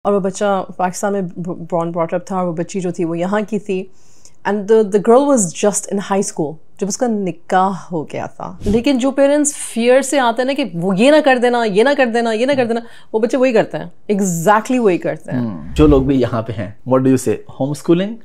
और वो बच्चा पाकिस्तान में बॉर्न ब्रॉट अप था और वो बच्ची जो थी वो यहाँ की थी and the girl was just in high school जब उसका निकाह हो गया था। लेकिन जो पेरेंट्स फियर से आते हैं ना कि वो ये ना कर देना, ये ना कर देना, ये ना कर देना, वो बच्चे वही करते हैं, एग्जैक्टली वही करते हैं। जो लोग भी यहाँ पे हैं, व्हाट डू यू से, home schooling,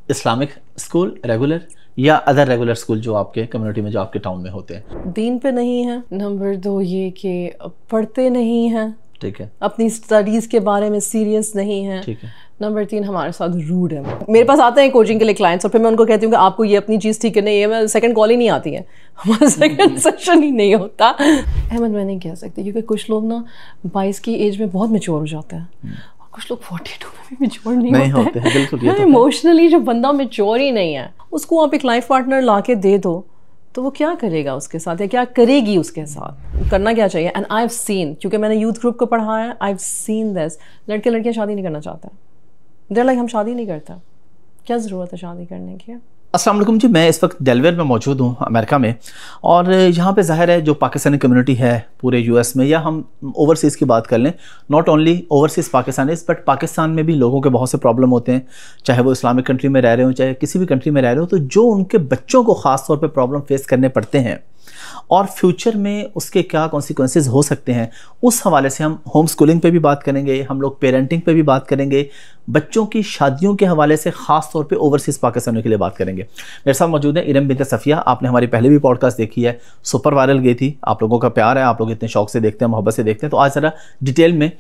Islamic school regular या अदर रेगुलर स्कूल जो आपके कम्युनिटी में, जो आपके टाउन में होते हैं? दीन पे नहीं है। नंबर 2 ये कि पढ़ते नहीं हैं, ठीक है, अपनी स्टडीज़ के बारे में सीरियस नहीं है। ठीक है। नंबर 3 हमारे साथ रूड है। मेरे पास आते हैं कोचिंग के लिए क्लाइंट्स और फिर मैं उनको कहती हूँ कि आपको ये अपनी चीज़ ठीक करनी है, मैं सेकंड कॉल ही नहीं आती है, हमारा सेकंड सेशन ही नहीं होता। अहमद मैं नहीं कह सकती क्योंकि कुछ लोग ना 22 की एज में बहुत मैच्योर हो जाते हैं और कुछ लोग 42 में भी मैच्योर नहीं होते हैं। बिल्कुल, इमोशनली जो बंदा मैच्योर ही नहीं है उसको आप एक लाइफ पार्टनर ला के दे दो तो वो क्या करेगा उसके साथ या क्या करेगी उसके साथ, करना क्या चाहिए। एंड आई हैव सीन, क्योंकि मैंने यूथ ग्रुप को पढ़ाया है, आई हैव सीन दिस, लड़के लड़कियां शादी नहीं करना चाहते, देयर लाइक हम शादी नहीं करते, क्या ज़रूरत है शादी करने की। अस्सलाम वालेकुम जी, मैं इस वक्त डेलवेयर में मौजूद हूँ अमेरिका में, और यहाँ पे ज़ाहिर है जो पाकिस्तानी कम्युनिटी है पूरे यूएस में, या हम ओवरसीज़ की बात कर लें, not only overseas Pakistanis but Pakistan में भी लोगों के बहुत से प्रॉब्लम होते हैं, चाहे वो इस्लामिक कंट्री में रह रहे हो चाहे किसी भी कंट्री में रह रहे हो, तो जो उनके बच्चों को ख़ास तौर पर प्रॉब्लम फेस करने पड़ते हैं और फ्यूचर में उसके क्या कॉन्सिक्वेंसेस हो सकते हैं, उस हवाले से हम होम स्कूलिंग पे भी बात करेंगे, हम लोग पेरेंटिंग पे भी बात करेंगे, बच्चों की शादियों के हवाले से ख़ास तौर पे ओवरसीज़ पाकिस्तानियों के लिए बात करेंगे। मेरे साथ मौजूद है इरम बिंत सफ़िया। आपने हमारी पहले भी पॉडकास्ट देखी है, सुपर वायरल गई थी, आप लोगों का प्यार है, आप लोग इतने शौक से देखते हैं, मोहब्बत से देखते हैं, तो आज ज़रा डिटेल में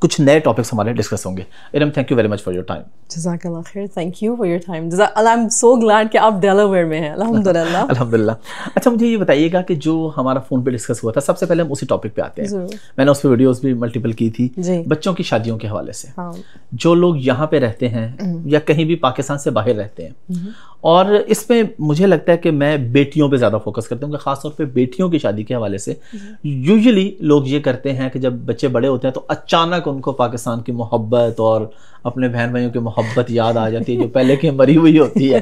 कुछ नए टॉपिक्स हमारे डिस्कस होंगे। Iram, thank you very much for your time. जज़ाकल्लाह खैर, thank you for your time. I am so glad कि आप डेलावेयर में हैं, अल्हम्दुलिल्लाह। अल्हम्दुलिल्लाह। अच्छा, मुझे ये बताइएगा कि जो हमारा फ़ोन पे डिस्कस हुआ था, सबसे पहले हम उसी टॉपिक पे आते हैं। मैंने उस पर वीडियोज़ भी मल्टीपल की थी बच्चों की शादियों के हवाले से। हाँ। जो लोग यहाँ पे रहते हैं या कहीं भी पाकिस्तान से बाहर रहते हैं, और इसमें मुझे लगता है कि मैं बेटियों पे ज़्यादा फोकस करता हूँ कि ख़ासतौर पे बेटियों की शादी के हवाले से यूजुअली लोग ये करते हैं कि जब बच्चे बड़े होते हैं तो अचानक उनको पाकिस्तान की मोहब्बत और अपने बहन भाइयों की मोहब्बत याद आ जाती है जो पहले की मरी हुई होती है,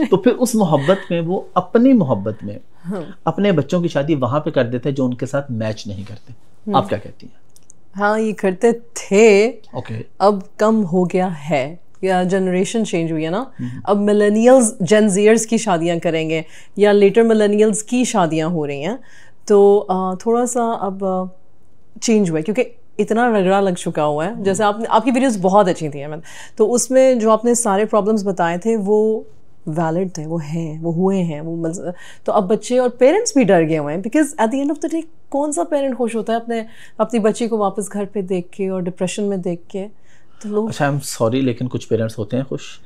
तो फिर उस मोहब्बत में वो अपनी मोहब्बत में अपने बच्चों की शादी वहाँ पे कर देते हैं जो उनके साथ मैच नहीं करते। आप क्या कहती हैं? हाँ, ये करते थे, ओके, अब कम हो गया है, या जनरेशन चेंज हुई है ना। अब मिलेनियल्स जेन ज़ीयर्स की शादियां करेंगे या लेटर मिलेनियल्स की शादियां हो रही हैं, तो थोड़ा सा अब चेंज हुआ है क्योंकि इतना रगड़ा लग चुका हुआ है। जैसे आपकी वीडियोस बहुत अच्छी थी अहमद, तो उसमें जो आपने सारे प्रॉब्लम्स बताए थे वो वैलिड थे, वो हैं, वो हुए हैं, वो तो अब बच्चे और पेरेंट्स भी डर गए हुए हैं, because at the end of the day कौन सा पेरेंट खुश होता है अपनी बच्ची को वापस घर पे देख के और डिप्रेशन में देख के, तो लोग। अच्छा, आई एम सॉरी, लेकिन कुछ पेरेंट्स होते हैं खुश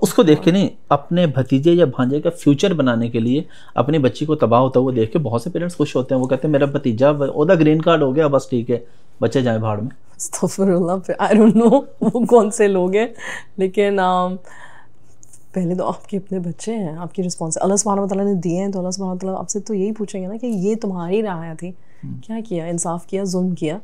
उसको देख के नहीं, अपने भतीजे या भांजे का फ्यूचर बनाने के लिए अपनी बच्ची को तबाह होता हुआ देख के बहुत से पेरेंट्स खुश होते हैं। वो कहते हैं मेरा भतीजा ओदा ग्रीन कार्ड हो गया, बस ठीक है, बच्चे जाए भाड़ में। अस्तगफिरुल्लाह, आई डोंट नो वो कौन से लोग हैं, लेकिन पहले तो आपके अपने बच्चे हैं, आपकी रिस्पॉन्स अल्लाह सुब्हानहू व तआला ने दिए हैं, तो अल्लाह सुब्हानहू व तआला आपसे तो यही पूछेंगे ना कि ये तुम्हारी राय थी, क्या किया, इंसाफ किया, जुल्म किया।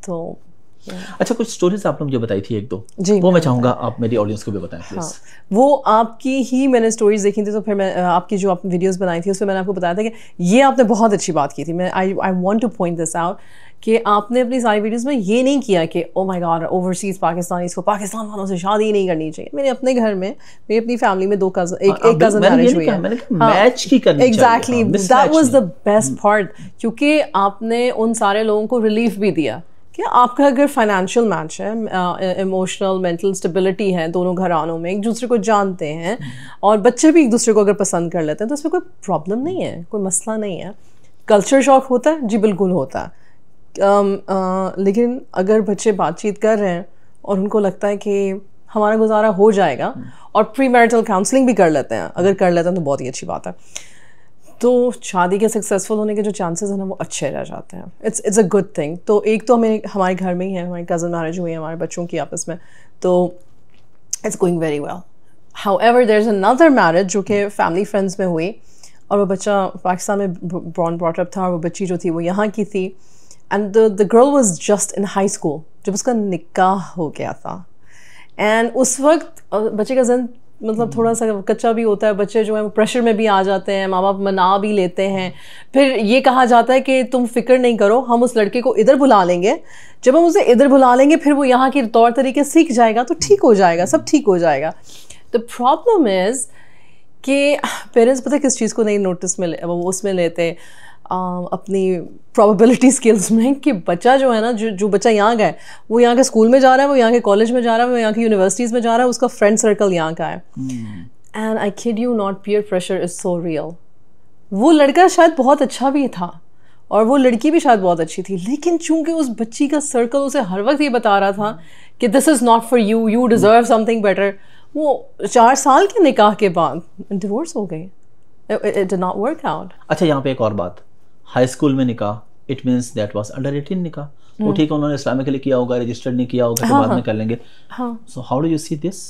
तो अच्छा, कुछ स्टोरीज आपने मुझे बताई थी एक दो, वो मैं चाहूँगा आप मेरी ऑडियंस को भी बताएं प्लीज। हाँ, वो आपकी ही मैंने स्टोरीज देखी थी, तो फिर मैं आपकी जो आपने वीडियोस बनाई थी उसमें मैंने आपको बताया था कि ये आपने बहुत अच्छी बात की थी। मैं I want two point this out कि आपने अपनी सारी वीडियोस में ये नहीं किया कि oh my God overseas Pakistanis को पाकिस्तान वालों से शादी नहीं करनी चाहिए। मेरे अपने घर में, मेरी अपनी फैमिली में एक कज़न मैरिज हुई है, मैच की करनी चाहिए। Exactly, that was the best part, क्योंकि आपने उन सारे लोगों को रिलीफ भी दिया कि आपका अगर फाइनेंशियल मैच है, इमोशनल मेंटल स्टेबिलिटी है, दोनों घरानों में एक दूसरे को जानते हैं और बच्चे भी एक दूसरे को अगर पसंद कर लेते हैं तो उसमें कोई प्रॉब्लम नहीं है, कोई मसला नहीं है। कल्चर शॉक होता है जी, बिल्कुल होता है, लेकिन अगर बच्चे बातचीत कर रहे हैं और उनको लगता है कि हमारा गुजारा हो जाएगा और प्री मैरिटल काउंसलिंग भी कर लेते हैं, अगर कर लेते हैं तो बहुत ही अच्छी बात है, तो शादी के सक्सेसफुल होने के जो चांसेस हैं ना वो अच्छे रह जाते हैं। It's a good thing. तो एक तो हमारे घर में ही है, हमारी कज़न मैरिज हुई है हमारे बच्चों की आपस में, तो it's going very well. However there is another marriage जो कि फैमिली फ्रेंड्स में हुई और वो बच्चा पाकिस्तान में बॉर्न ब्रॉट अप था और वो बच्ची जो थी वो यहाँ की थी and the girl was just in high school जब उसका निकाह हो गया था। एंड उस वक्त बच्चे का जहन मतलब थोड़ा सा कच्चा भी होता है, बच्चे जो है वो प्रेशर में भी आ जाते हैं, माँ बाप मना भी लेते हैं, फिर ये कहा जाता है कि तुम फिक्र नहीं करो, हम उस लड़के को इधर बुला लेंगे, जब हम उसे इधर बुला लेंगे फिर वो यहाँ के तौर तरीके सीख जाएगा तो ठीक हो जाएगा, सब ठीक हो जाएगा। द प्रॉब्लम इज़ कि पेरेंट्स पता है किस चीज़ को नहीं नोटिस में उसमें लेते अपनी प्रोबेबिलिटी स्किल्स में, कि बच्चा जो है ना, जो बच्चा यहाँ का है वो यहाँ के स्कूल में जा रहा है, वो यहाँ के कॉलेज में जा रहा है, वो यहाँ की यूनिवर्सिटीज़ में जा रहा है, उसका फ्रेंड सर्कल यहाँ का है। And I kid you not, peer pressure is so real. वो लड़का शायद बहुत अच्छा भी था और वो लड़की भी शायद बहुत अच्छी थी, लेकिन चूंकि उस बच्ची का सर्कल उसे हर वक्त ये बता रहा था कि this is not for you, you deserve something better, वो 4 साल के निकाह के बाद डिवोर्स हो गई। It did not work out. अच्छा, यहाँ पे एक और बात, हाई स्कूल में निकाह, it means that was under 18 निकाह। वो ठीक है, उन्होंने इस्लामिक के लिए किया होगा, रजिस्टर्ड नहीं किया होगा, तो बाद में कर लेंगे। So how do you see this?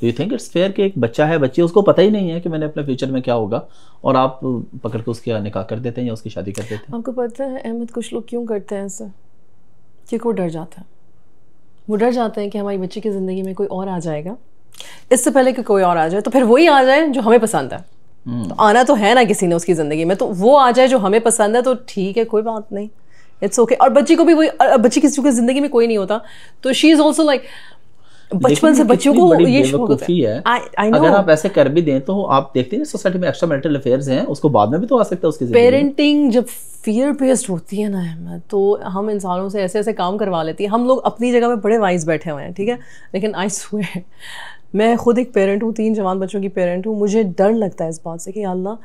Do you think it's fair कि एक बच्चा है, बच्ची, उसको पता ही नहीं है कि मैंने अपने फ्यूचर में क्या होगा, और आप पकड़ के उसके निकाह कर देते हैं या उसकी शादी कर देते हैं? आपको पता है अहमद, कुछ लोग क्यों करते हैं ऐसा? क्योंकि वो डर जाता है। वो डर जाते हैं कि हमारी बच्ची की ज़िंदगी में कोई और आ जाएगा, इससे पहले कि कोई और आ जाए तो फिर वही आ जाए जो हमें पसंद है। तो आना तो है ना किसी ने उसकी ज़िंदगी में, तो वो आ जाए जो हमें पसंद है, तो ठीक है, कोई बात नहीं, इट्स ओके। और बच्ची को भी वही, बच्ची किसी की ज़िंदगी में कोई नहीं होता, तो शी इज़ ऑल्सो लाइक, बचपन से बच्चों को ये शौक है। अगर आप ऐसे कर भी दें तो आप देखते हैं सोसाइटी में एक्स्ट्रा मैरिटल अफेयर्स हैं, उसको बाद में भी तो आ सकता है उसकी ज़िंदगी में। पेरेंटिंग जब फियर बेस्ड होती है ना अहमद, तो हम इंसानों से ऐसे ऐसे काम करवा लेती है। हम लोग अपनी जगह पे बड़े वाइज बैठे हुए हैं, ठीक है, लेकिन आई स्वेयर, मैं खुद एक पेरेंट हूँ, 3 जवान बच्चों की पेरेंट हूँ। मुझे डर लगता है इस बात से कि अल्लाह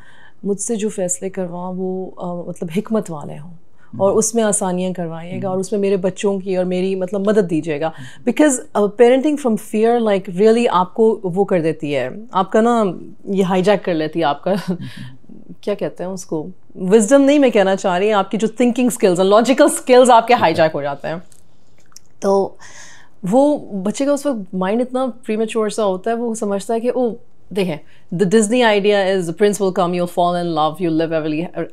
मुझसे जो फैसले करवा वो मतलब हिकमत वाले हों, और उसमें आसानियाँ करवाइएगा, और उसमें मेरे बच्चों की और मेरी मतलब मदद दीजिएगा। Because parenting from fear like really आपको वो कर देती है, आपका ना ये हाईजैक कर लेती है आपका क्या कहते हैं उसको, विजडम नहीं मैं कहना चाह रही, आपकी जो थिंकिंग स्किल्स और लॉजिकल स्किल्स आपके हाईजैक हो जाते हैं। तो वो बच्चे का उस वक्त माइंड इतना प्रीमेच्योर सा होता है, वो समझता है कि ओ देखें, the Disney idea is the Prince will come, you fall in love, you live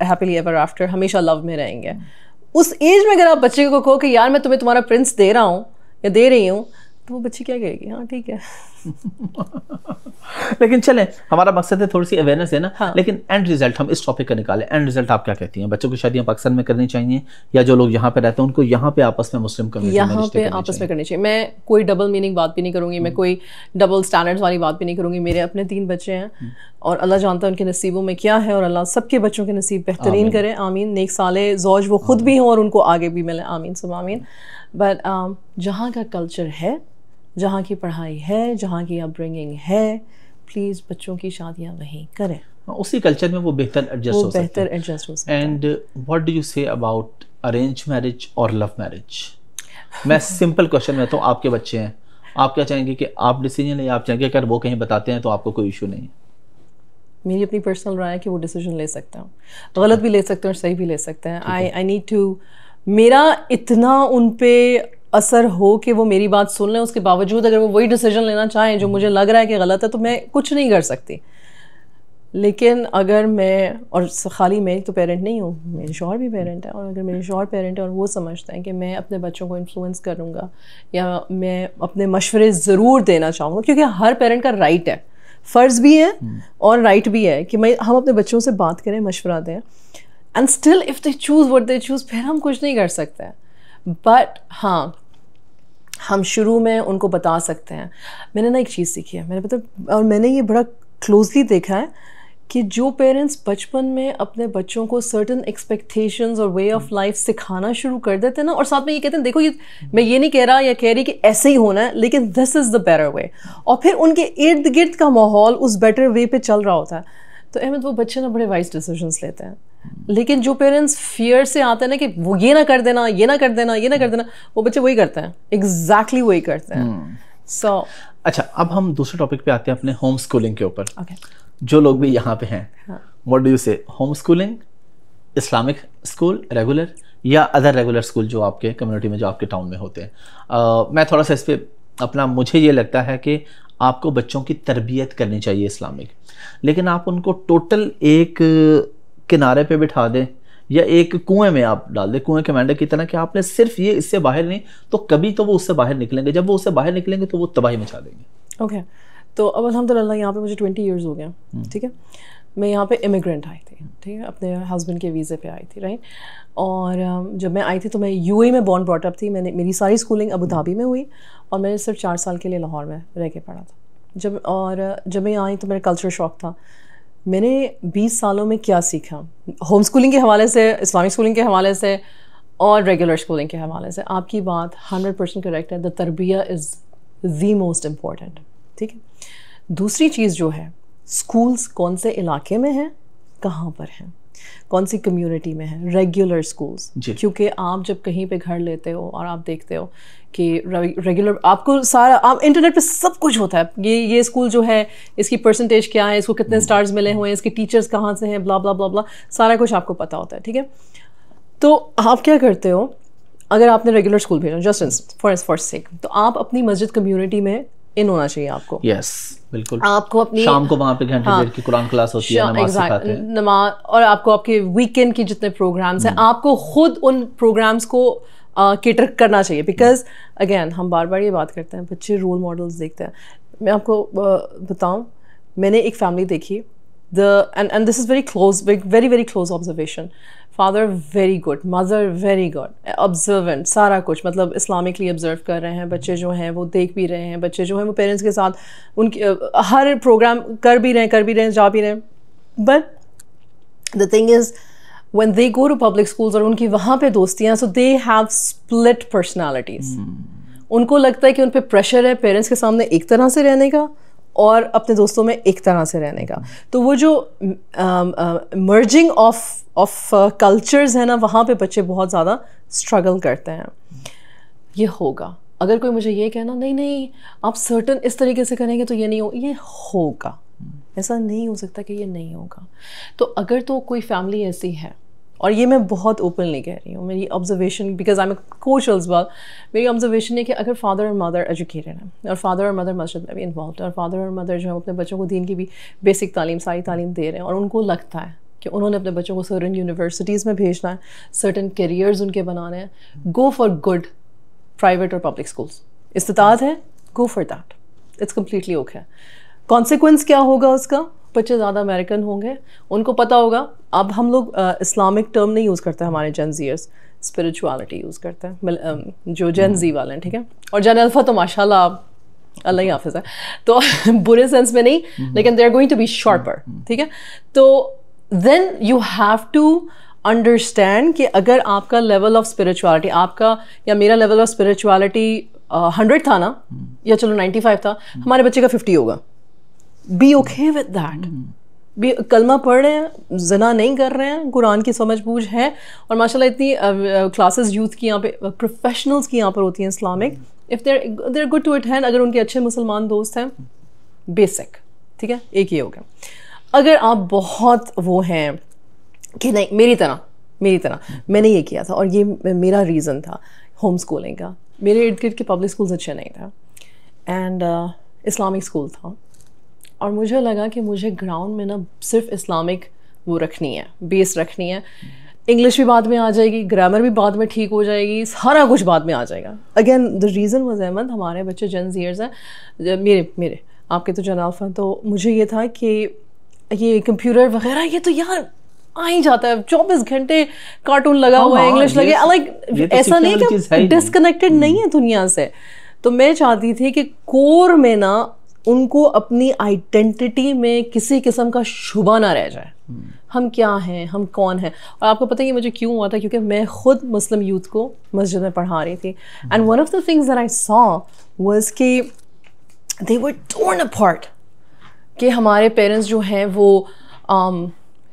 happily ever after, हमेशा लव में रहेंगे। उस एज में अगर आप बच्चे को कहो कि यार मैं तुम्हें तुम्हारा प्रिंस दे रहा हूँ या दे रही हूँ, तो वो बच्ची क्या कहेगी, हाँ ठीक है। लेकिन चलें, हमारा मकसद है थोड़ी सी अवेयरनेस है ना। हाँ। लेकिन एंड रिजल्ट हम इस टॉपिक का निकालें, एंड रिजल्ट आप क्या कहती हैं? बच्चों की शादियां पाकिस्तान में करनी चाहिए या जो लोग यहाँ पे रहते हैं उनको यहाँ पे आपस में मुस्लिम कम्युनिटी यहाँ पे आपस में करनी चाहिए? मैं कोई डबल मीनिंग बात भी नहीं करूँगी, मैं कोई डबल स्टैंडर्ड्स वाली बात भी नहीं करूँगी। मेरे अपने 3 बच्चे हैं और अल्लाह जानता है उनके नसीबों में क्या है, और अल्लाह सबके बच्चों के नसीब बेहतरीन करे, आमीन। नेक साले ज़ौज वो खुद भी हों और उनको आगे भी मिले, आमीन सब आमीन। बट जहाँ का कल्चर है, जहाँ की पढ़ाई है, जहाँ की अपब्रिंगिंग है, प्लीज़ बच्चों की शादियाँ वहीं करें, उसी कल्चर में वो बेहतर एडजस्ट हो सकते हैं। बेहतर एडजस्ट हो सकते हैं। And what do you say about arrange marriage और लव मैरिज? मैं सिंपल क्वेश्चन में, तो आपके बच्चे हैं, आप क्या चाहेंगे कि आप डिसीजन लें, आप चाहेंगे अगर वो कहीं बताते हैं तो आपको कोई इशू नहीं है? मेरी अपनी पर्सनल राय है कि वो डिसीजन ले सकते हैं, गलत भी ले सकते हैं और सही भी ले सकते हैं। आई नीड टू, मेरा इतना उन पे असर हो कि वो मेरी बात सुन लें, उसके बावजूद अगर वो वही डिसीजन लेना चाहें जो मुझे लग रहा है कि गलत है, तो मैं कुछ नहीं कर सकती। लेकिन अगर मैं, और खाली मैं तो पेरेंट नहीं हूँ, मेरे शौहर भी पेरेंट है, और अगर मेरे शौहर पेरेंट है और वो समझते हैं कि मैं अपने बच्चों को इन्फ्लुएंस करूँगा या मैं अपने मशवरे ज़रूर देना चाहूँगा, क्योंकि हर पेरेंट का राइट है, फ़र्ज़ भी है और राइट भी है कि हम अपने बच्चों से बात करें, मशवरा दें। And still if they choose what they choose, फिर हम कुछ नहीं कर सकते हैं। बट हाँ, हम शुरू में उनको बता सकते हैं। मैंने ना एक चीज़ सीखी है, मैंने पता, और मैंने ये बड़ा क्लोजली देखा है कि जो पेरेंट्स बचपन में अपने बच्चों को सर्टेन एक्सपेक्टेशंस और वे ऑफ लाइफ सिखाना शुरू कर देते हैं ना, और साथ में ये कहते हैं देखो ये मैं ये नहीं कह रहा या कह रही कि ऐसे ही होना है, लेकिन this is the better way, और फिर उनके इर्द गिर्द का माहौल उस बेटर वे पे चल रहा होता है, तो अहमद वो बच्चे ना बड़े वाइज डिसीजंस लेते हैं। लेकिन जो पेरेंट्स फियर से आते हैं ना कि वो ये ना कर देना, ये ना कर देना, ये ना कर देना, वो बच्चे वही करते हैं, एग्जैक्टली वही करते हैं। सो अच्छा, अब हम दूसरे टॉपिक पे आते हैं, अपने होम स्कूलिंग के ऊपर। जो लोग भी यहाँ पे हैं, व्हाट डू यू से, home schooling, Islamic school regular, या अदर रेगुलर स्कूल जो आपके कम्युनिटी में, जो आपके टाउन में होते हैं? मैं थोड़ा सा इस पर अपना, मुझे ये लगता है कि आपको बच्चों की तरबियत करनी चाहिए इस्लामिक, लेकिन आप उनको टोटल एक किनारे पे बिठा दें या एक कुएं में आप डाल दें, कुएं के मेंढक की तरह, कि आपने सिर्फ ये इससे बाहर नहीं, तो कभी तो वो उससे बाहर निकलेंगे, जब वो उससे बाहर निकलेंगे तो वो तबाही मचा देंगे। ओके, तो अब अल्हम्दुलिल्लाह यहाँ पे मुझे 20 ईयर्स हो गए, ठीक है। मैं यहाँ पे इमिग्रेंट आई थी, ठीक है, अपने हस्बैंड के वीज़े पे आई थी, राइट। और जब मैं आई थी तो मैं यूएई में बॉर्न ब्रॉट अप थी। मेरी सारी स्कूलिंग अबू धाबी में हुई और मैंने सिर्फ 4 साल के लिए लाहौर में रह के पढ़ा था। जब मैं आई तो मेरा कल्चर शॉक था। मैंने 20 सालों में क्या सीखा, होम स्कूलिंग के हवाले से, इस्लामिक स्कूलिंग के हवाले से और रेगुलर स्कूलिंग के हवाले से। आपकी बात 100% करेक्ट है। द तरबिया इज़ द मोस्ट इम्पॉर्टेंट, ठीक है। दूसरी चीज़ जो है, स्कूल्स कौन से इलाके में हैं, कहाँ पर हैं, कौन सी कम्युनिटी में है, रेगुलर स्कूल्स। क्योंकि आप जब कहीं पे घर लेते हो और आप देखते हो कि रेगुलर, आपको सारा, आप इंटरनेट पे सब कुछ होता है, ये स्कूल जो है इसकी परसेंटेज क्या है, इसको कितने स्टार्स मिले हुए हैं, इसके टीचर्स कहाँ से हैं, ब्ला ब्ला ब्ला ब्ला, सारा कुछ आपको पता होता है, ठीक है। तो आप क्या करते हो, अगर आपने रेगुलर स्कूल भेजा जस्ट फॉर सेक, तो आप अपनी मस्जिद कम्युनिटी में इन होना चाहिए आपको। यस, बिल्कुल। आपको अपनी शाम को वहाँ पे घंटे डेढ़ की कुरान क्लास होती है, नमाज सिखाते हैं, नमाज, और आपको आपके वीकेंड की जितने प्रोग्राम्स हैं, आपको खुद उन प्रोग्राम्स को केटर करना चाहिए। बिकॉज अगेन हम बार बार ये बात करते हैं, बच्चे रोल मॉडल्स देखते हैं। मैं आपको बताऊं, मैंने एक फैमिली देखी, and this is very close, very very close observation. Father very good, mother very good, observant, सारा कुछ, मतलब इस्लामिकली ऑब्जर्व कर रहे हैं। बच्चे जो हैं वो देख भी रहे हैं, बच्चे जो हैं वो पेरेंट्स के साथ उनकी हर प्रोग्राम कर भी रहे हैं, जा भी रहे हैं। But the thing is when they go to public schools और उनकी वहाँ पे दोस्तियाँ, so they have split personalities. उनको लगता है कि उन पे प्रेशर है पेरेंट्स के सामने एक तरह से रहने का और अपने दोस्तों में एक तरह से रहने का। तो वो जो merging of cultures है ना, वहाँ पे बच्चे बहुत ज़्यादा struggle करते हैं। ये होगा, अगर कोई मुझे ये कहना नहीं आप सर्टन इस तरीके से करेंगे तो ये नहीं हो, ये होगा, ऐसा नहीं हो सकता कि ये नहीं होगा। तो अगर तो कोई फैमिली ऐसी है, और ये मैं बहुत ओपनली कह रही हूँ, मेरी observation, because I am coach as well, मेरी ऑब्जर्वेशन है कि अगर फादर और मदर एजुकेटेड हैं और फादर और मदर मस्जिद में भी इन्वॉल्व है और फादर और मदर जो है अपने बच्चों को दीन की भी बेसिक तालीम, सारी तालीम दे रहे हैं, और उनको लगता है कि उन्होंने अपने बच्चों को सर्टन यूनिवर्सिटीज़ में भेजना है, सर्टन करियर्स उनके बनाने हैं, गो फॉर गुड प्राइवेट और पब्लिक स्कूल्स। इस्तिताअत है, go for that, it's completely okay. Consequence क्या होगा उसका, बच्चे ज़्यादा अमेरिकन होंगे, उनको पता होगा। अब हम लोग इस्लामिक टर्म नहीं यूज़ करते, हमारे जेन ज़ीयर्स स्पिरिचुअलिटी यूज़ करते हैं, जो जेन जी वाले हैं, ठीक है। और जेन अल्फा तो माशाल्लाह अल्लाह ही हाफिज़ है, तो बुरे सेंस में नहीं, लेकिन they are going to be sharper, ठीक है। तो then you have to understand कि अगर आपका लेवल ऑफ स्पिरिचुअलिटी, आपका या मेरा लेवल ऑफ स्पिरिचुअलिटी 100 था ना, या चलो 95 था, हमारे बच्चे का 50 होगा। Be okay with that. भी कलमा पढ़ रहे हैं, जना नहीं कर रहे हैं, कुरान की समझ बूझ है, और माशाल्लाह इतनी क्लासेस यूथ की यहाँ पे, प्रोफेशनल्स की यहाँ पर होती हैं Islamic, if there good to it hand, अगर उनके अच्छे मुसलमान दोस्त हैं, बेसिक, ठीक है। एक ये हो गया। अगर आप बहुत वो हैं कि नहीं मेरी तरह मैंने ये किया था और ये मेरा रीज़न था होम स्कूलिंग का, मेरे इर्द गिर्द के पब्लिक स्कूल्स अच्छे नहीं थे एंड इस्लामिक स्कूल था, और मुझे लगा कि मुझे ग्राउंड में ना सिर्फ इस्लामिक वो रखनी है, बेस रखनी है। इंग्लिश भी बाद में आ जाएगी, ग्रामर भी बाद में ठीक हो जाएगी, सारा कुछ बाद में आ जाएगा। Again the reason was Ahmad, हमारे बच्चे जेन ज़ीयर्स हैं, मेरे आपके तो जेन अल्फा, तो मुझे ये था कि ये कंप्यूटर वगैरह ये तो यार आ ही जाता है, 24 घंटे कार्टून लगा हुआ है, इंग्लिश लगे, लाइक ऐसा नहीं कि डिस्कनेक्टेड नहीं है दुनिया से। तो मैं चाहती थी कि कोर में ना उनको अपनी आइडेंटिटी में किसी किस्म का शुबा ना रह जाए, हम क्या हैं, हम कौन हैं। और आपको पता है मुझे क्यों हुआ था, क्योंकि मैं खुद मुस्लिम यूथ को मस्जिद में पढ़ा रही थी, and one of the things that I saw was कि दे वर टोर्न अपार्ट, कि हमारे पेरेंट्स जो हैं वो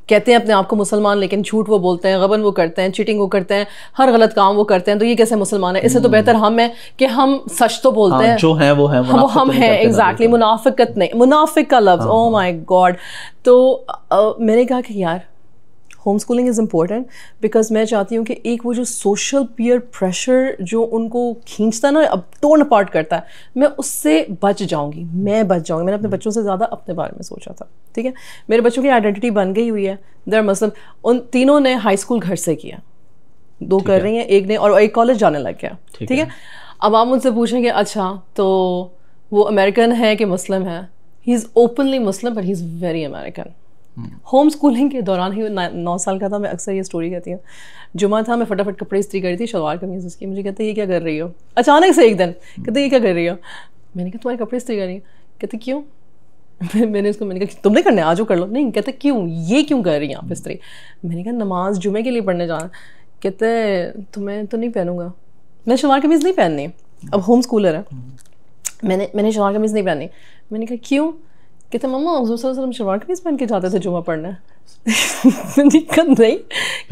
कहते हैं अपने आप को मुसलमान, लेकिन झूठ वो बोलते हैं, गबन वो करते हैं, चीटिंग वो करते हैं, हर गलत काम वो करते हैं, तो ये कैसे मुसलमान है। इससे तो बेहतर हम हैं कि हम सच तो बोलते हैं, जो है वो है, हम हैं। एग्जैक्टली, मुनाफिकत नहीं, मुनाफिक का लफ्ज़, ओह माय गॉड। तो मैंने कहा कि यार home schooling is important, because मैं चाहती हूँ कि एक वो जो सोशल पीयर प्रेशर जो उनको खींचता ना, अब टोर्न अपार्ट करता है, मैं उससे बच जाऊँगी, मैंने अपने बच्चों से ज़्यादा अपने बारे में सोचा था, ठीक है। मेरे बच्चों की आइडेंटिटी बन गई हुई है, देयर मुस्लिम, उन तीनों ने हाई स्कूल घर से किया, 2 कर रही हैं, एक ने, और एक कॉलेज जाने लग गया, ठीक है। अब आप मुझसे पूछेंगे अच्छा तो वो अमेरिकन है कि मुस्लिम है, he is openly Muslim but he is very American. Home schooling के दौरान ही 9 साल का था, मैं अक्सर ये स्टोरी कहती हूँ, जुमा था, मैं फटाफट कपड़े इस्त्री कर रही थी, शलवार कमीज़ उसकी, मुझे कहते ये क्या कर रही हो, अचानक से एक दिन कहते ये क्या कर रही हो, मैंने कहा तुम्हारे कपड़े इस्त्री कर रही हो, कहते क्यों मैंने कहा तुमने करना है, आज कर लो, नहीं कहते क्यों, ये क्यों कर रही हैं आप इस्त्री, मैंने कहा नमाज जुमे के लिए पढ़ने जाना, कहते तुम्हें तो नहीं पहनूंगा, मैं शलवार कमीज़ नहीं पहननी, अब होम स्कूलर है, मैंने शलवार कमीज़ नहीं पहननी, मैंने कहा क्यों, कहते मम्मा हुज़ूर सल्लल्लाहु अलैहि वसल्लम शलवार कमीज़ पहन के जाते थे जुमा पढ़ने दिक्कत नहीं,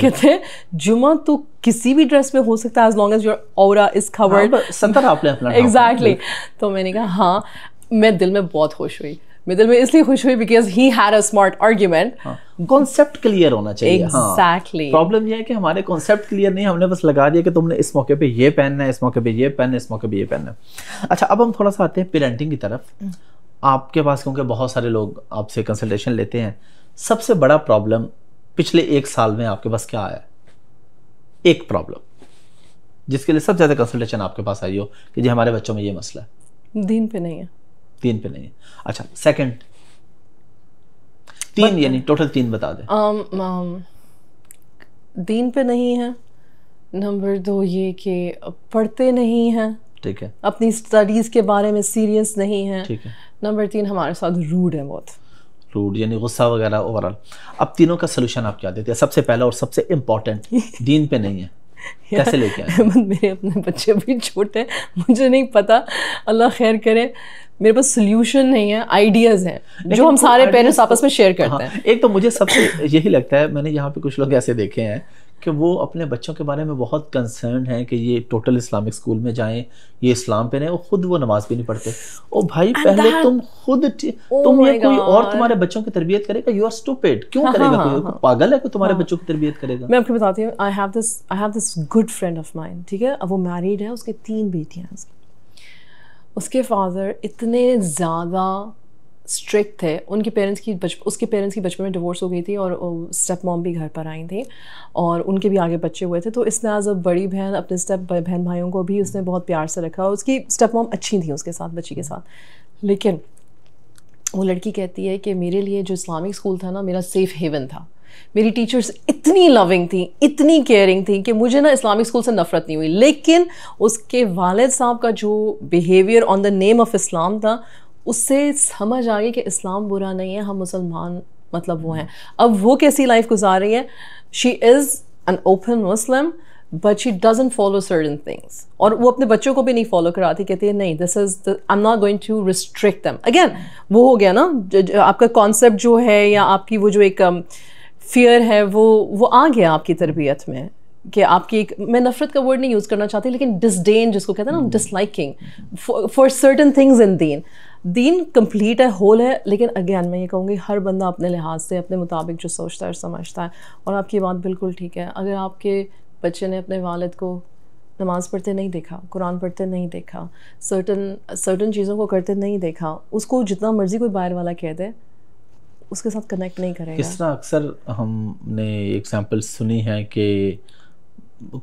कहते जुमा तो किसी भी ड्रेस में हो सकता है as long as your aura is covered, संतर आपने अपना एग्जैक्टली। तो मैंने कहा हाँ, मैं दिल में बहुत खुश हुई, मैं दिल में इसलिए खुश हुई because he had a smart argument. Concept clear होना चाहिए। एग्जैक्टली। प्रॉब्लम ये है कि हमारे कॉन्सेप्ट क्लियर नहीं, हमने बस लगा दिया कि तुमने इस मौके पे ये पहनना है, इस मौके पे ये पहनना है, इस मौके पे ये पहनना है। अच्छा, अब हम थोड़ा सा आते हैं पेरेंटिंग की तरफ। आपके पास क्योंकि बहुत सारे लोग आपसे कंसल्टेशन लेते हैं, सबसे बड़ा प्रॉब्लम पिछले 1 साल में आपके पास क्या आया? एक प्रॉब्लम जिसके लिए सबसे ज़्यादा कंसल्टेशन आपके पास आई हो कि जी हमारे बच्चों में ये मसला है, दीन पे नहीं है। दीन पे नहीं है। अच्छा, सेकंड 3 यानी टोटल 3 बता दें। दीन पे नहीं है, नंबर 2 ये कि पढ़ते नहीं हैं, ठीक है, अपनी स्टडीज़ के बारे में सीरियस नहीं है, ठीक है, नंबर 3 हमारे साथ रूड है, बहुत रूड यानी गुस्सा वगैरह ओवरऑल। अब तीनों का सोल्यूशन आप क्या देते हैं? सबसे पहला और सबसे इम्पोर्टेंट, दीन पे नहीं है, कैसे लेके आए? मेरे अपने बच्चे भी छोटे हैं, मुझे नहीं पता, अल्लाह खैर करे, मेरे पास सोल्यूशन नहीं है, आइडियाज़ हैं जो हम सारे पेरेंट्स आपस में शेयर करते हैं। एक तो मुझे सबसे यही लगता है, मैंने यहाँ पे कुछ लोग ऐसे देखे हैं कि वो अपने बच्चों के बारे में बहुत कंसर्न है कि ये टोटल इस्लामिक स्कूल में जाएं, ये इस्लाम पे नहीं, वो खुद वो नमाज भी नहीं पढ़ते। ओ भाई, पहले तुम खुद तुम ये कोई और तुम्हारे बच्चों की तरबियत करेगा? You are stupid. क्यों करेगा? कोई पागल है कोई तुम्हारे बच्चों की तरबियत करेगा? मैं आपको बताती हूँ, I have this good friend of mine, ठीक है, अब वो मैरिड है, उसके 3 बेटियां हैं, उसके फादर इतने ज़्यादा स्ट्रिक्ट थे, उसके पेरेंट्स की बचपन में डिवोर्स हो गई थी और स्टेप मॉम भी घर पर आई थी और उनके भी आगे बच्चे हुए थे, तो इसने एज अ बड़ी बहन अपने स्टेप बहन भाइयों को भी उसने बहुत प्यार से रखा। उसकी स्टेप मॉम अच्छी थी उसके साथ, बच्ची के साथ, लेकिन वो लड़की कहती है कि मेरे लिए जो इस्लामिक स्कूल था ना, मेरा सेफ हेवन था, मेरी टीचर्स इतनी लविंग थी, इतनी केयरिंग थी कि मुझे ना इस्लामिक स्कूल से नफ़रत नहीं हुई। लेकिन उसके वालिद साहब का जो behaviour on the name of Islam था, उससे समझ आ गई कि इस्लाम बुरा नहीं है, हम मुसलमान मतलब वो हैं। अब वो कैसी लाइफ गुजार रही है? She is an open Muslim but she doesn't follow certain things, और वो अपने बच्चों को भी नहीं फॉलो कराती, कहती है नहीं, this is I am not going to restrict them. Again वो हो गया ना, आपका कॉन्सेप्ट जो है या आपकी वो जो एक फियर है वो आ गया आपकी तरबियत में कि आपकी एक, मैं नफ़रत का वर्ड नहीं यूज़ करना चाहती, लेकिन डिसडेन जिसको कहते हैं ना, disliking for certain things in Deen complete है, होल है। लेकिन अगेन मैं ये कहूँगी, हर बंदा अपने लिहाज से अपने मुताबिक जो सोचता है समझता है, और आपकी बात बिल्कुल ठीक है। अगर आपके बच्चे ने अपने वालिद को नमाज़ पढ़ते नहीं देखा, कुरान पढ़ते नहीं देखा, सर्टन चीज़ों को करते नहीं देखा, उसको जितना मर्जी कोई बाहर वाला कह दे, उसके साथ कनेक्ट नहीं करेगा। किस तरह अक्सर हमने एग्जांपल सुनी है कि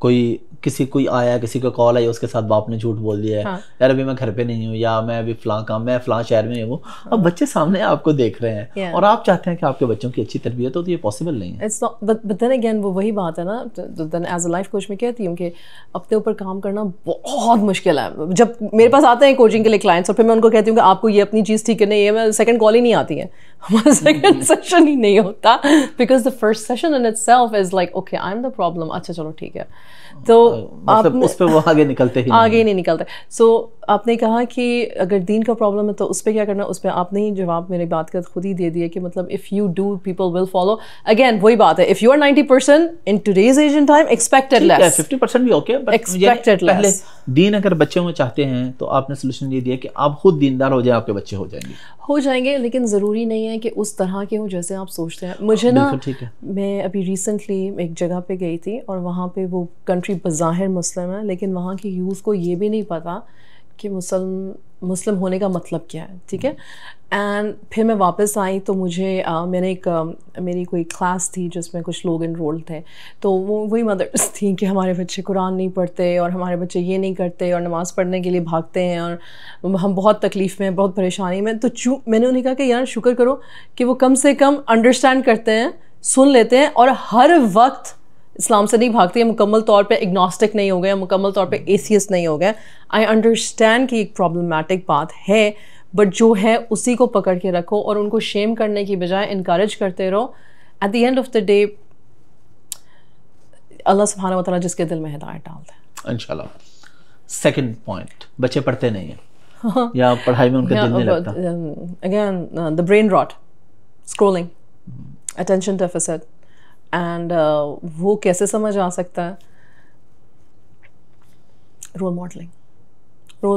कोई आया, किसी को कॉल आई, उसके साथ बाप ने झूठ बोल दिया है, हाँ। यार अभी मैं घर पे नहीं हूँ, या मैं अभी मैं फ़लाँ शहर में हूँ। अब बच्चे सामने आपको देख रहे हैं और आप चाहते हैं कि आपके बच्चों की अच्छी तरबियत हो, तो ये पॉसिबल नहीं है। बट देन अगेन वो वही बात है ना, then as a life coach मैं कहती हूँ कि अपने ऊपर काम करना बहुत मुश्किल है। जब मेरे पास आते हैं कोचिंग के लिए क्लाइंट्स, और फिर मैं उनको कहती हूँ कि आपको ये अपनी चीज़ ठीक करनी है, मैं सेकंड कॉल ही नहीं आती है, हमारा सेकंड सेशन ही नहीं होता, because the first session in itself is like okay I am the problem, अच्छा चलो ठीक है, तो आप उस पे वो आगे निकलते ही आगे नहीं निकलते। सो आपने कहा कि अगर दीन का प्रॉब्लम है तो उस पर क्या करना, उस पर आपने ही जवाब मेरी बात का खुद ही दे दिया कि मतलब if you do people will follow. Again वही बात है, if you are 90% in today's age and time, expected less, 50% भी ओके, बट एक्सपेक्टेड लेस। दीन अगर बच्चों में चाहते हैं तो आपने सोल्यूशन ये दिया कि आप खुद दीनदार हो जाए, आपके बच्चे हो जाएंगे, लेकिन ज़रूरी नहीं है कि उस तरह के हो जैसे आप सोचते हैं। मुझे ना, मैं अभी रिसेंटली एक जगह पे गई थी और वहाँ पे वो कंट्री बज़ाहिर मुस्लिम है, लेकिन वहाँ की यूथ को ये भी नहीं पता कि मुस्लिम होने का मतलब क्या है, ठीक है। एंड फिर मैं वापस आई तो मुझे मैंने मेरी कोई क्लास थी जिसमें कुछ लोग इनरोल थे, तो वही मदर्स थी कि हमारे बच्चे कुरान नहीं पढ़ते और हमारे बच्चे ये नहीं करते और नमाज़ पढ़ने के लिए भागते हैं और हम बहुत तकलीफ़ में, बहुत परेशानी में। तो मैंने उन्हें कहा कि यार शुक्र करो कि वो कम से कम अंडरस्टैंड करते हैं, सुन लेते हैं और हर वक्त इस्लाम से नहीं भागते हैं, मुकम्मल तौर पे एग्नोस्टिक नहीं हो गए, मुकम्मल तौर पे एथियस्ट नहीं हो गए। आई अंडरस्टैंड कि एक प्रॉब्लमेटिक बात है, बट जो है उसी को पकड़ के रखो और उनको शेम करने की बजाय इनकरेज करते रहो। At the end of the day Allah सुब्हानहू व तआला जिसके दिल में हिदायत डालता है। इंशाल्लाह। सेकंड पॉइंट, बच्चे पढ़ते नहीं हैं या पढ़ाई में उनका दिल नहीं लगता। Again the brain rot, scrolling, attention deficit, and वो कैसे समझ आ सकता है? रोल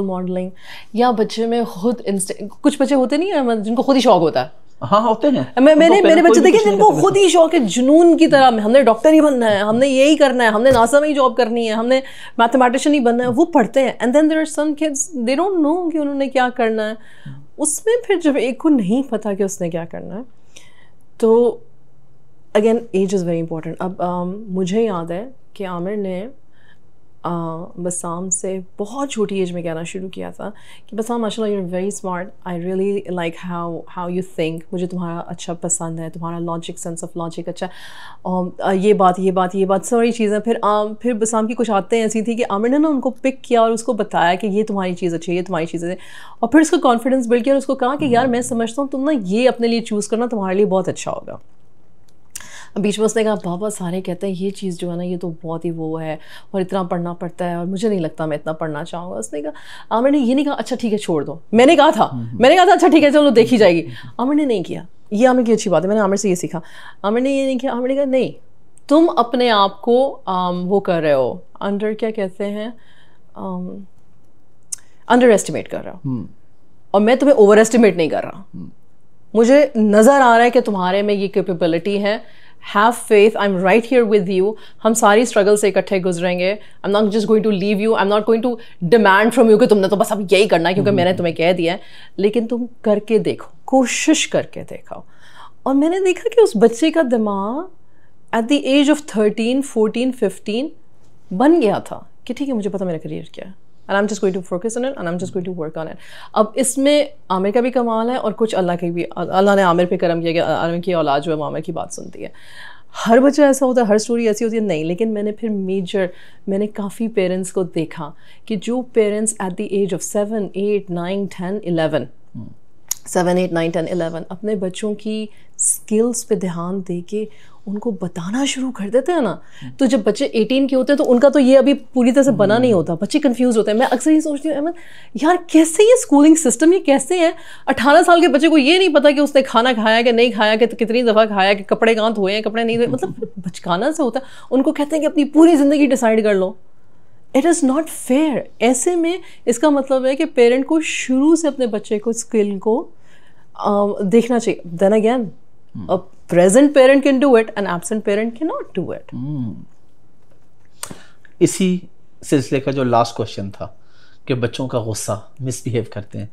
मॉडलिंग या बच्चे में खुद कुछ बच्चे होते नहीं है जिनको खुद ही शौक होता है। हाँ होते हैं। मेरे बच्चे देखे जिनको खुद ही शौक है, जुनून की तरह, हमने डॉक्टर ही बनना है, हमने यही करना है, हमने नासा में ही जॉब करनी है, हमने मैथमेटिशियन ही बनना है, वो पढ़ते हैं। And then there are some kids they don't know कि उन्होंने क्या करना है। उसमें फिर जब एक को नहीं पता कि उसने क्या करना है, तो again age is very important. अब मुझे याद है कि आमिर ने बसाम से बहुत छोटी एज में कहना शुरू किया था कि बसाम माशाल्लाह you are very smart, I really like how you think, मुझे तुम्हारा अच्छा पसंद है, तुम्हारा लॉजिक, सेंस ऑफ लॉजिक अच्छा, ये बात सारी चीज़ें। फिर बसाम की कुछ आदतें ऐसी थी कि आमिर ने ना उनको पिक किया और उसको बताया कि ये तुम्हारी चीज़ अच्छी है, ये तुम्हारी चीज़ है, और फिर उसका कॉन्फिडेंस बिल्ड किया और उसको कहा कि यार मैं समझता हूँ तुम ना ये अपने लिए चूज़ करना तुम्हारे लिए बहुत अच्छा होगा। बीच में उसने कहा पापा सारे कहते हैं ये चीज़ जो है ना ये तो बहुत ही वो है और इतना पढ़ना पड़ता है और मुझे नहीं लगता मैं इतना पढ़ना चाहूँगा। उसने कहा, आमिर ने ये नहीं कहा अच्छा ठीक है छोड़ दो, मैंने कहा था अच्छा ठीक है चलो देखी जाएगी। आमिर ने नहीं किया, ये आमिर की अच्छी बात है, मैंने आमिर से ये सीखा। आमिर ने ये नहीं किया, आमिर ने कहा नहीं तुम अपने आप को वो कर रहे हो, अंडर क्या कहते हैं, अंडर एस्टिमेट कर रहे हो, और मैं तुम्हें ओवर एस्टिमेट नहीं कर रहा। मुझे नज़र आ रहा है कि तुम्हारे में ये कैपेबिलिटी है, have faith, I am right here with you, हम सारी स्ट्रगल से इकट्ठे गुजरेंगे। I am not just going to leave you, I am not going to demand from you कि तुमने तो बस अब यही करना है क्योंकि मैंने तुम्हें कह दिया है, लेकिन तुम करके देखो, कोशिश करके देखो। और मैंने देखा कि उस बच्चे का दिमाग एट द एज ऑफ 13, 14, 15 बन गया था कि ठीक है मुझे पता मेरा करियर क्या है, and I'm just going to focus on it and I'm just going to work on it। अब इसमें आमिर का भी कमाल है और कुछ अल्लाह के भी, अल्लाह ने आमिर पे करम किया कि आमिर की औलाद जो है आमिर की बात सुनती है। हर बच्चा ऐसा होता है, हर स्टोरी ऐसी होती है नहीं, लेकिन मैंने काफ़ी पेरेंट्स को देखा कि जो parents at the age of 7, 8, 9, 10, 11 7, 8, 9, 10, 11 अपने बच्चों की स्किल्स पे ध्यान दे के उनको बताना शुरू कर देते हैं ना, तो जब बच्चे 18 के होते हैं तो उनका तो ये अभी पूरी तरह से बना नहीं होता, बच्चे कंफ्यूज होते हैं। मैं अक्सर ये सोचती हूँ यार कैसे ये स्कूलिंग सिस्टम ये कैसे है, 18 साल के बच्चे को ये नहीं पता कि उसने खाना खाया कि नहीं खाया, कि कितनी दफ़ा खाया, कि कपड़े कहाँ धोए हैं, कपड़े नहीं धोए, मतलब बचकाना से होता है। उनको कहते हैं कि अपनी पूरी ज़िंदगी डिसाइड कर लो। It is not fair. ऐसे में इसका मतलब है कि पेरेंट को शुरू से अपने बच्चे को स्किल को देखना चाहिए। Then again a present parent can do it, an absent parent cannot do it। इसी सिलसिले का जो लास्ट क्वेश्चन था कि बच्चों का गुस्सा, मिसबिहेव करते हैं,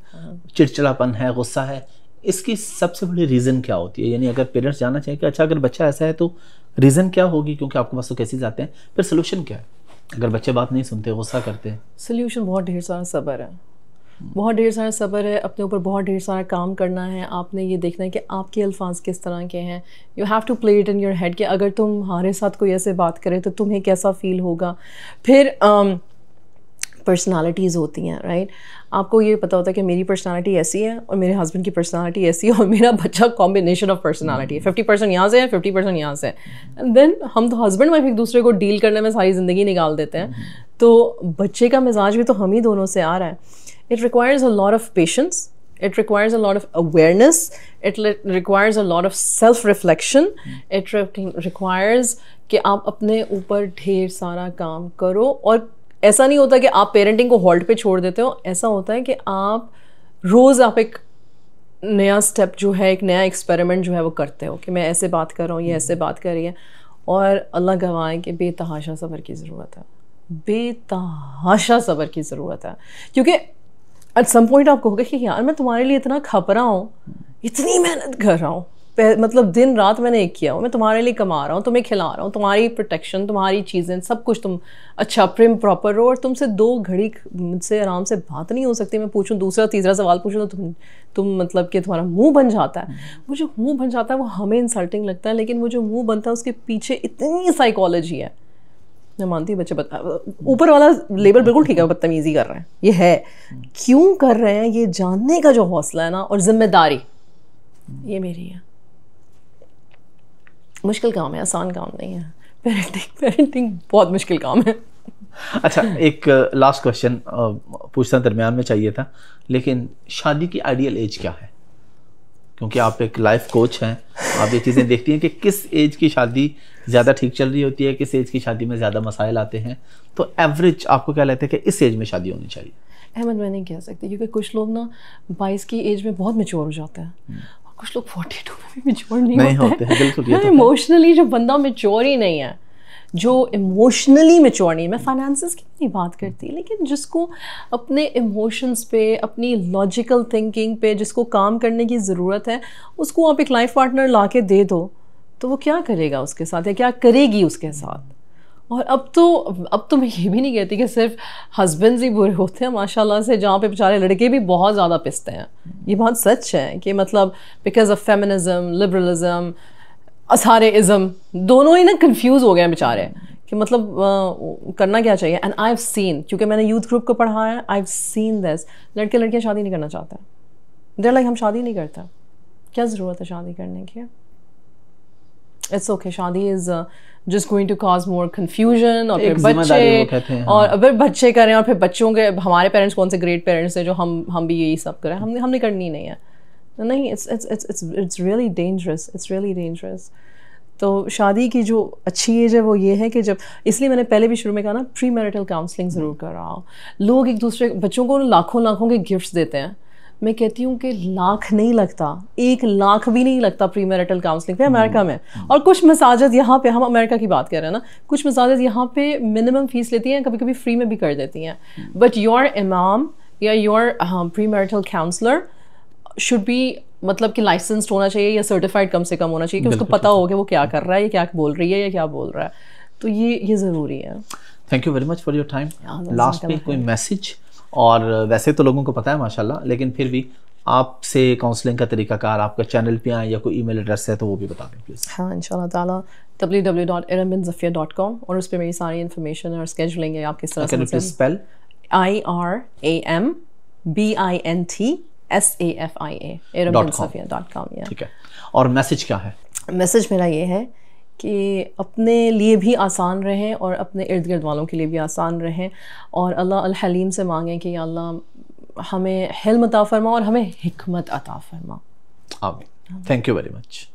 चिड़चिड़ापन है, गुस्सा है, इसकी सबसे बड़ी रीज़न क्या होती है? यानी अगर पेरेंट्स जानना चाहिए कि अच्छा अगर बच्चा ऐसा है तो रीज़न क्या होगी, क्योंकि आपके पास तो केसेस आते हैं, फिर सोल्यूशन क्या है अगर बच्चे बात नहीं सुनते, गुस्सा करते हैं? सोल्यूशन बहुत ढेर सारा सब्र है, बहुत ढेर सारा सब्र है, अपने ऊपर बहुत ढेर सारा काम करना है। आपने ये देखना है कि आपके अल्फाज किस तरह के हैं। You have to play it in your head कि अगर तुम्हारे साथ कोई ऐसे बात करे तो तुम्हें कैसा फील होगा। फिर पर्सनालिटीज़ होती हैं, राइट। आपको ये पता होता है कि मेरी पर्सनालिटी ऐसी है और मेरे हस्बैंड की पर्सनालिटी ऐसी है और मेरा बच्चा कॉम्बिनेशन ऑफ पर्सनालिटी है, 50% यहाँ से है, 50% यहाँ से है। एंड देन हम तो हस्बैंड वाइफ एक दूसरे को डील करने में सारी ज़िंदगी निकाल देते हैं, तो बच्चे का मिजाज भी तो हम ही दोनों से आ रहा है। It requires a lot of patience, it requires a lot of awareness, it requires a lot of self-reflection, it requires कि आप अपने ऊपर ढेर सारा काम करो। और ऐसा नहीं होता कि आप पेरेंटिंग को हॉल्ट पे छोड़ देते हो, ऐसा होता है कि आप रोज़ आप एक नया स्टेप जो है, एक नया एक्सपेरिमेंट जो है वो करते हो कि मैं ऐसे बात कर रहा हूँ, ये ऐसे बात कर रही है। और अल्लाह गवाह है कि बेतहाशा सब्र की ज़रूरत है, बेतहाशा सब्र की ज़रूरत है, क्योंकि एट सम पॉइंट आपको होगा कि यार मैं तुम्हारे लिए इतना खप रहा हूँ, इतनी मेहनत कर रहा हूँ, मतलब दिन रात मैंने एक किया हूँ, मैं तुम्हारे लिए कमा रहा हूँ, तुम्हें खिला रहा हूँ, तुम्हारी प्रोटेक्शन, तुम्हारी चीज़ें सब कुछ तुम अच्छा प्रिम प्रॉपर हो, और तुमसे 2 घड़ी मुझसे आराम से बात नहीं हो सकती। मैं पूछूँ दूसरा तीसरा सवाल पूछूँ तो तुम मतलब कि तुम्हारा मुंह बन जाता है। वो जो मुंह बन जाता है वो हमें इंसल्टिंग लगता है, लेकिन वो जो मुंह बनता है उसके पीछे इतनी साइकोलॉजी है। मैं मानती हूँ बच्चे ऊपर वाला लेबल बिल्कुल ठीक है, बदतमीजी कर रहे हैं, ये है क्यों कर रहे हैं, ये जानने का जो हौसला है ना और जिम्मेदारी, ये मेरी है। मुश्किल काम है, आसान काम नहीं है। पेरेंटिंग बहुत मुश्किल काम है। अच्छा, एक लास्ट क्वेश्चन पूछना दरमियान में चाहिए था, लेकिन शादी की आइडियल एज क्या है? क्योंकि आप एक लाइफ कोच हैं, आप ये चीज़ें देखती हैं कि किस एज की शादी ज़्यादा ठीक चल रही होती है, किस एज की शादी में ज़्यादा मसाइल आते हैं, तो एवरेज आपको क्या लगता है कि इस एज में शादी होनी चाहिए? अहमद, मैं नहीं कह सकती, क्योंकि कुछ लोग ना 22 की एज में बहुत मैच्योर हो जाते हैं, और कुछ लोग 42 में भी मैच्योर नहीं होते हैं। बिल्कुल, इमोशनली जो बंदा मैच्योर ही नहीं है, जो इमोशनली मैच्योर नहीं, मैं फाइनेंसेस की नहीं बात करती, लेकिन जिसको अपने इमोशंस पे, अपनी लॉजिकल थिंकिंग पे जिसको काम करने की ज़रूरत है, उसको आप एक लाइफ पार्टनर ला के दे दो तो वो क्या करेगा उसके साथ या क्या करेगी उसके साथ। और अब तो मैं ये भी नहीं कहती कि सिर्फ हस्बैंड्स ही बुरे होते हैं, माशाल्लाह से जहाँ पे बेचारे लड़के भी बहुत ज़्यादा पिसते हैं। ये बात सच है कि मतलब बिकॉज ऑफ फेमिनिज्म, लिबरलिज्म, असारेइज्म, दोनों ही ना कंफ्यूज हो गए हैं बेचारे कि मतलब करना क्या चाहिए। एंड आई हैव सीन, क्योंकि मैंने यूथ ग्रुप को पढ़ाया है, आई हैव सीन दिस, लड़के लड़कियाँ शादी नहीं करना चाहते, देयर लाइक हम शादी नहीं करते, क्या ज़रूरत है शादी करने की? इट्स ओके, शादी is just going to cause more confusion, और फिर बच्चे और फिर बच्चे करें, और फिर बच्चों के, हमारे पेरेंट्स कौन से ग्रेट पेरेंट्स हैं जो हम भी यही सब करें, हमने करनी नहीं है। नहीं, it's really dangerous, it's really dangerous. तो शादी की जो अच्छी एज है वो ये है कि जब, इसलिए मैंने पहले भी शुरू में कहा ना, प्री मैरिटल काउंसलिंग ज़रूर कर रहा हूँ। लोग एक दूसरे बच्चों को लाखों लाखों के गिफ्ट्स देते हैं, मैं कहती हूँ कि लाख नहीं लगता, 1 लाख भी नहीं लगता प्री मैरिटल काउंसलिंग पे अमेरिका में। और कुछ मसाजिद यहाँ पे, हम अमेरिका की बात कर रहे हैं ना, कुछ मसाजिद यहाँ पे मिनिमम फीस लेती हैं, कभी कभी फ्री में भी कर देती हैं, बट योर इमाम या your premarital counsellor should be, मतलब कि लाइसेंस्ड होना चाहिए या सर्टिफाइड कम से कम होना चाहिए, कि उसको पता हो कि वो क्या कर रहा है, या क्या बोल रही है, या क्या बोल रहा है। तो ये ज़रूरी है। Thank you very much for your time. Last में कोई मैसेज? और वैसे तो लोगों को पता है माशाल्लाह, लेकिन फिर भी आपसे काउंसलिंग का तरीकाकार, आपका चैनल पे आए या कोई ईमेल एड्रेस है तो वो भी बता दें प्लीज़। हाँ, इंशाल्लाह ताला www.iraminzafia.com, और उस पर मेरी सारी इन्फॉर्मेशन और स्केजुलिंग है। आप किस तरह से स्पेल? IRAMBINTSAFIA, iraminzafia.com। ठीक है। और मैसेज क्या है? मैसेज मेरा ये है कि अपने लिए भी आसान रहें और अपने इर्द गिर्द वालों के लिए भी आसान रहें, और अल्लाह अल हलीम से मांगें कि अल्लाह हमें हिल्म अता फरमा और हमें हिकमत अता फरमा। आमीन। Thank you very much.